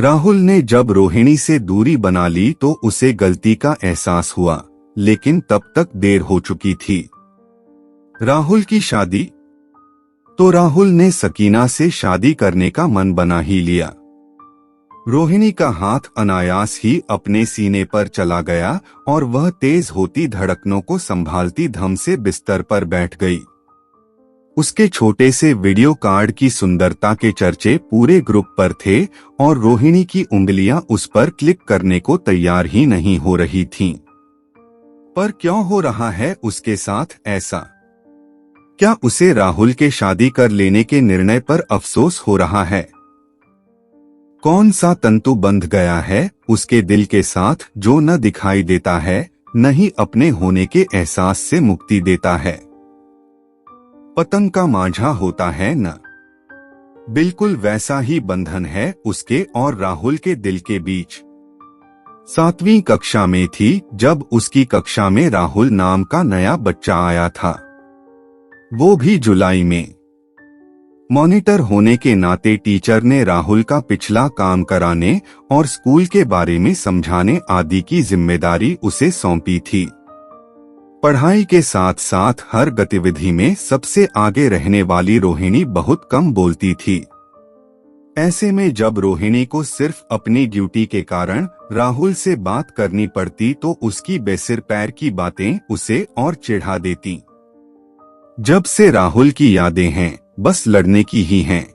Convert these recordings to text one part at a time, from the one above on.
राहुल ने जब रोहिणी से दूरी बना ली तो उसे गलती का एहसास हुआ, लेकिन तब तक देर हो चुकी थी। राहुल की शादी? तो राहुल ने सकीना से शादी करने का मन बना ही लिया। रोहिणी का हाथ अनायास ही अपने सीने पर चला गया और वह तेज होती धड़कनों को संभालती धम से बिस्तर पर बैठ गई। उसके छोटे से वीडियो कार्ड की सुंदरता के चर्चे पूरे ग्रुप पर थे और रोहिणी की उंगलियां उस पर क्लिक करने को तैयार ही नहीं हो रही थीं। पर क्यों हो रहा है उसके साथ ऐसा? क्या उसे राहुल के शादी कर लेने के निर्णय पर अफसोस हो रहा है? कौन सा तंतु बंध गया है उसके दिल के साथ जो न दिखाई देता है, न ही अपने होने के एहसास से मुक्ति देता है? पतंग का मांझा होता है न, बिल्कुल वैसा ही बंधन है उसके और राहुल के दिल के बीच। 7वीं कक्षा में थी जब उसकी कक्षा में राहुल नाम का नया बच्चा आया था, वो भी जुलाई में। मॉनिटर होने के नाते टीचर ने राहुल का पिछला काम कराने और स्कूल के बारे में समझाने आदि की जिम्मेदारी उसे सौंपी थी। पढ़ाई के साथ साथ हर गतिविधि में सबसे आगे रहने वाली रोहिणी बहुत कम बोलती थी। ऐसे में जब रोहिणी को सिर्फ अपनी ड्यूटी के कारण राहुल से बात करनी पड़ती तो उसकी बेसिर पैर की बातें उसे और चिढ़ा देती। जब से राहुल की यादें हैं बस लड़ने की ही हैं।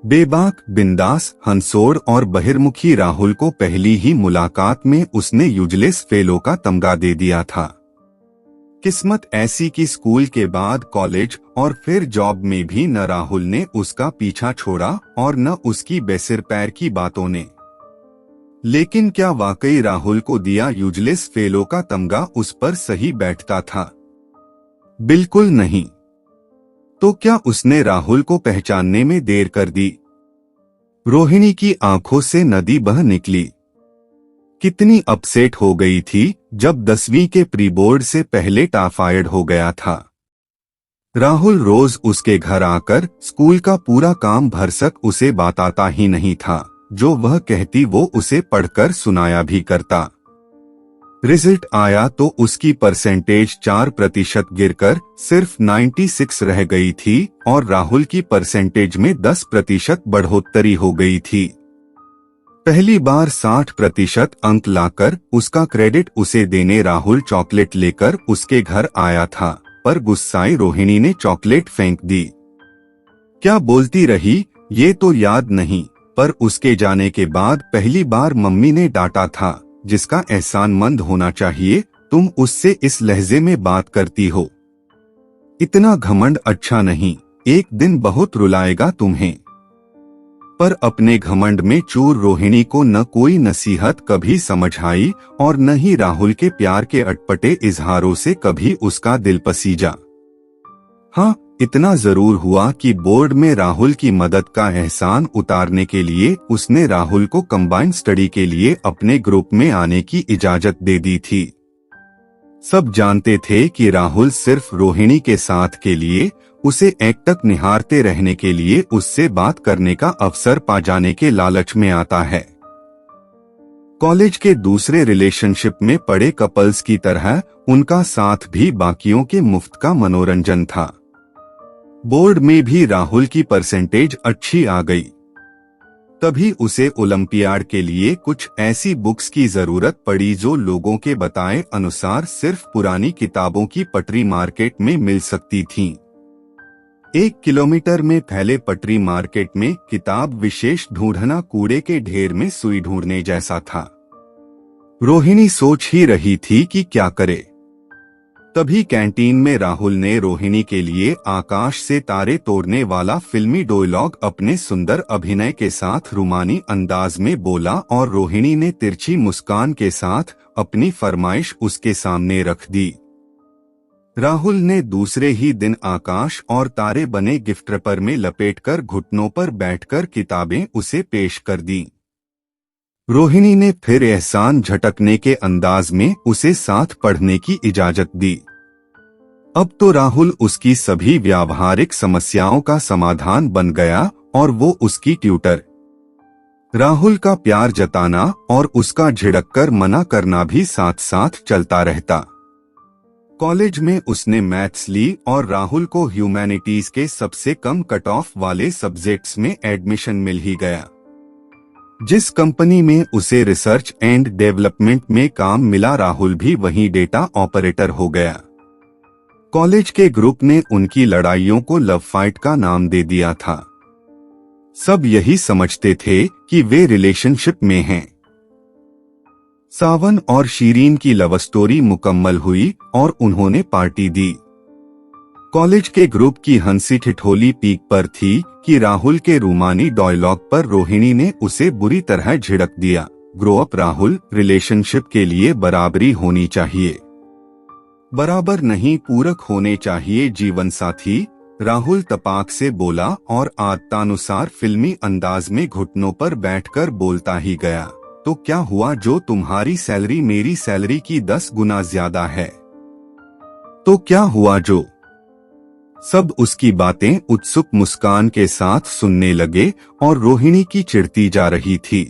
बेबाक, बिंदास, हंसोड़ और बहिर्मुखी राहुल को पहली ही मुलाकात में उसने यूजलेस फेलो का तमगा दे दिया था। किस्मत ऐसी कि स्कूल के बाद कॉलेज और फिर जॉब में भी न राहुल ने उसका पीछा छोड़ा और न उसकी बेसिर पैर की बातों ने। लेकिन क्या वाकई राहुल को दिया यूजलेस फेलो का तमगा उस पर सही बैठता था? बिल्कुल नहीं। तो क्या उसने राहुल को पहचानने में देर कर दी? रोहिणी की आंखों से नदी बह निकली। कितनी अपसेट हो गई थी जब 10वीं के प्री बोर्ड से पहले टाफायड हो गया था। राहुल रोज उसके घर आकर स्कूल का पूरा काम भरसक उसे बताता ही नहीं था, जो वह कहती वो उसे पढ़कर सुनाया भी करता। रिजल्ट आया तो उसकी परसेंटेज 4% गिरकर सिर्फ 96 रह गई थी और राहुल की परसेंटेज में 10% बढ़ोतरी हो गई थी। पहली बार 60% अंक लाकर उसका क्रेडिट उसे देने राहुल चॉकलेट लेकर उसके घर आया था, पर गुस्साई रोहिणी ने चॉकलेट फेंक दी। क्या बोलती रही ये तो याद नहीं, पर उसके जाने के बाद पहली बार मम्मी ने डांटा था, जिसका एहसानमंद होना चाहिए, तुम उससे इस लहजे में बात करती हो। इतना घमंड अच्छा नहीं, एक दिन बहुत रुलाएगा तुम्हें। पर अपने घमंड में चूर रोहिणी को न कोई नसीहत कभी समझ आई और न ही राहुल के प्यार के अटपटे इजहारों से कभी उसका दिल पसीजा। हाँ, इतना जरूर हुआ कि बोर्ड में राहुल की मदद का एहसान उतारने के लिए उसने राहुल को कंबाइंड स्टडी के लिए अपने ग्रुप में आने की इजाजत दे दी थी। सब जानते थे कि राहुल सिर्फ रोहिणी के साथ के लिए, उसे एकटक निहारते रहने के लिए उससे बात करने का अवसर पा जाने के लालच में आता है। कॉलेज के दूसरे रिलेशनशिप में पड़े कपल्स की तरह उनका साथ भी बाकियों के मुफ्त का मनोरंजन था। बोर्ड में भी राहुल की परसेंटेज अच्छी आ गई। तभी उसे ओलंपियाड के लिए कुछ ऐसी बुक्स की जरूरत पड़ी जो लोगों के बताए अनुसार सिर्फ पुरानी किताबों की पटरी मार्केट में मिल सकती थीं। 1 किलोमीटर में फैले पटरी मार्केट में किताब विशेष ढूंढना कूड़े के ढेर में सुई ढूंढने जैसा था। रोहिणी सोच ही रही थी कि क्या करे। तभी कैंटीन में राहुल ने रोहिणी के लिए आकाश से तारे तोड़ने वाला फिल्मी डायलॉग अपने सुंदर अभिनय के साथ रुमानी अंदाज में बोला और रोहिणी ने तिरछी मुस्कान के साथ अपनी फरमाइश उसके सामने रख दी। राहुल ने दूसरे ही दिन आकाश और तारे बने गिफ्ट रैपर में लपेटकर घुटनों पर बैठकर किताबें उसे पेश कर दी। रोहिणी ने फिर एहसान झटकने के अंदाज में उसे साथ पढ़ने की इजाजत दी। अब तो राहुल उसकी सभी व्यावहारिक समस्याओं का समाधान बन गया और वो उसकी ट्यूटर। राहुल का प्यार जताना और उसका झिड़ककर मना करना भी साथ साथ चलता रहता। कॉलेज में उसने मैथ्स ली और राहुल को ह्यूमैनिटीज के सबसे कम कट ऑफ वाले सब्जेक्ट्स में एडमिशन मिल ही गया। जिस कंपनी में उसे रिसर्च एंड डेवलपमेंट में काम मिला, राहुल भी वहीं डेटा ऑपरेटर हो गया। कॉलेज के ग्रुप ने उनकी लड़ाइयों को लव फाइट का नाम दे दिया था। सब यही समझते थे कि वे रिलेशनशिप में हैं। सावन और शीरीन की लव स्टोरी मुकम्मल हुई और उन्होंने पार्टी दी। कॉलेज के ग्रुप की हंसी ठिठोली पीक पर थी कि राहुल के रूमानी डायलॉग पर रोहिणी ने उसे बुरी तरह झिड़क दिया। ग्रो अप राहुल, रिलेशनशिप के लिए बराबरी होनी चाहिए, बराबर नहीं पूरक होने चाहिए जीवन साथी, राहुल तपाक से बोला और आदतानुसार फिल्मी अंदाज में घुटनों पर बैठकर बोलता ही गया। तो क्या हुआ जो तुम्हारी सैलरी मेरी सैलरी की 10 गुना ज्यादा है? तो क्या हुआ जो? सब उसकी बातें उत्सुक मुस्कान के साथ सुनने लगे और रोहिणी की चिढ़ती जा रही थी।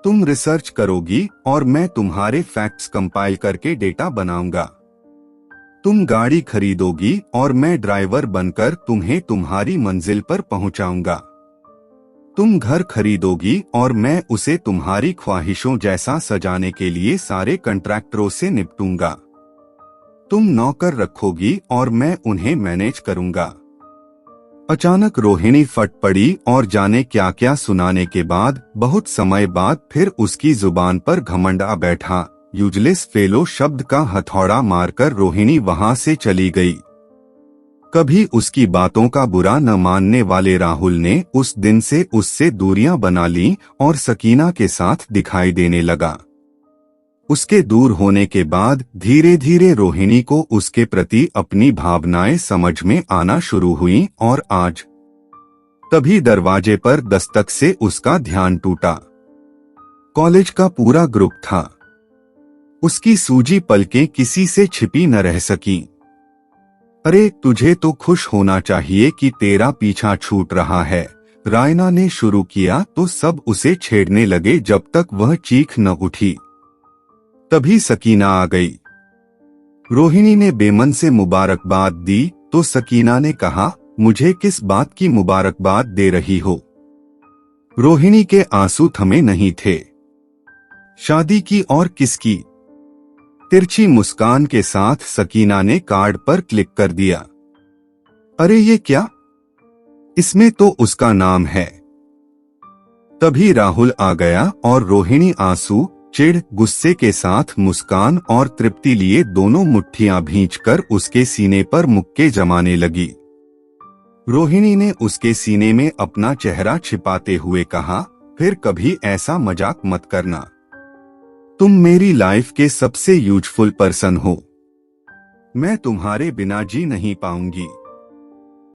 तुम रिसर्च करोगी और मैं तुम्हारे फैक्ट्स कंपाइल करके डेटा बनाऊंगा। तुम गाड़ी खरीदोगी और मैं ड्राइवर बनकर तुम्हें तुम्हारी मंजिल पर पहुंचाऊंगा। तुम घर खरीदोगी और मैं उसे तुम्हारी ख्वाहिशों जैसा सजाने के लिए सारे कॉन्ट्रैक्टरों से निपटूंगा। तुम नौकर रखोगी और मैं उन्हें मैनेज करूंगा। अचानक रोहिणी फट पड़ी और जाने क्या क्या सुनाने के बाद बहुत समय बाद फिर उसकी जुबान पर घमंड आ बैठा। यूजलेस फेलो शब्द का हथौड़ा मारकर रोहिणी वहां से चली गई। कभी उसकी बातों का बुरा न मानने वाले राहुल ने उस दिन से उससे दूरियां बना ली और सकीना के साथ दिखाई देने लगा। उसके दूर होने के बाद धीरे धीरे रोहिणी को उसके प्रति अपनी भावनाएं समझ में आना शुरू हुई और आज तभी दरवाजे पर दस्तक से उसका ध्यान टूटा। कॉलेज का पूरा ग्रुप था। उसकी सूजी पलकें किसी से छिपी न रह सकी। अरे तुझे तो खुश होना चाहिए कि तेरा पीछा छूट रहा है, रायना ने शुरू किया तो सब उसे छेड़ने लगे जब तक वह चीख न उठी। तभी सकीना आ गई। रोहिणी ने बेमन से मुबारकबाद दी तो सकीना ने कहा, मुझे किस बात की मुबारकबाद दे रही हो? रोहिणी के आंसू थमे नहीं थे। शादी की और किसकी? तिरछी मुस्कान के साथ सकीना ने कार्ड पर क्लिक कर दिया। अरे ये क्या? इसमें तो उसका नाम है। तभी राहुल आ गया और रोहिणी आंसू, चिढ़, गुस्से के साथ मुस्कान और तृप्ति लिए दोनों मुट्ठियां भींचकर उसके सीने पर मुक्के जमाने लगी। रोहिणी ने उसके सीने में अपना चेहरा छिपाते हुए कहा, फिर कभी ऐसा मजाक मत करना। तुम मेरी लाइफ के सबसे यूजफुल पर्सन हो। मैं तुम्हारे बिना जी नहीं पाऊंगी।